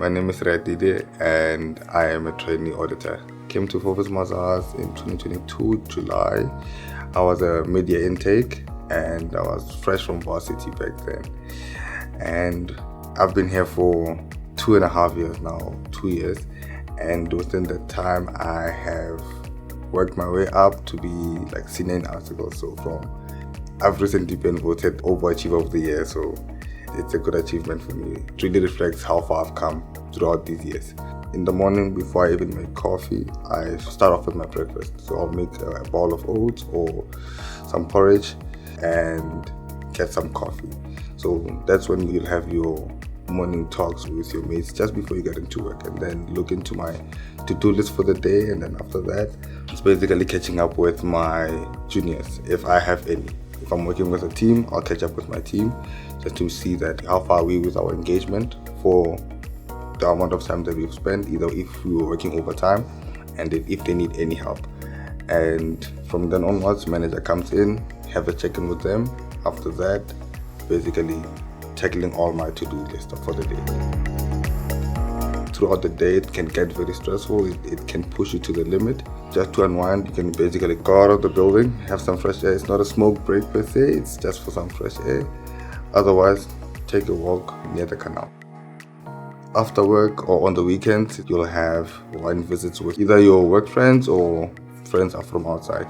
My name is Radide and I am a trainee auditor. Came to Forvis Mazars in 2022, July. I was a media intake and I was fresh from varsity back then. And I've been here for 2.5 years now, 2 years. And within that time, I have worked my way up to be like senior in articles. So I've recently been voted overachiever of the year. So it's a good achievement for me. It really reflects how far I've come throughout these years. In the morning, before I even make coffee, I start off with my breakfast. So I'll make a bowl of oats or some porridge and get some coffee. So that's when you'll have your morning talks with your mates just before you get into work, and then look into my to-do list for the day. And then after that, it's basically catching up with my juniors if I have any. If I'm working with a team, I'll catch up with my team just to see that how far are we with our engagement for the amount of time that we've spent, either if we were working overtime and if they need any help. And from then onwards, manager comes in, have a check-in with them. After that, basically tackling all my to-do list for the day. Throughout the day, it can get very stressful. It can push you to the limit. Just to unwind, you can basically go out of the building, have some fresh air. It's not a smoke break per se, it's just for some fresh air. Otherwise, take a walk near the canal. After work or on the weekends, you'll have wine visits with either your work friends or friends are from outside.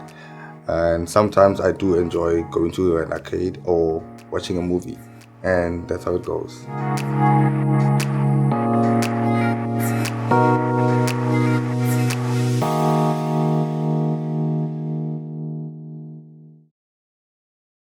And sometimes I do enjoy going to an arcade or watching a movie. And that's how it goes.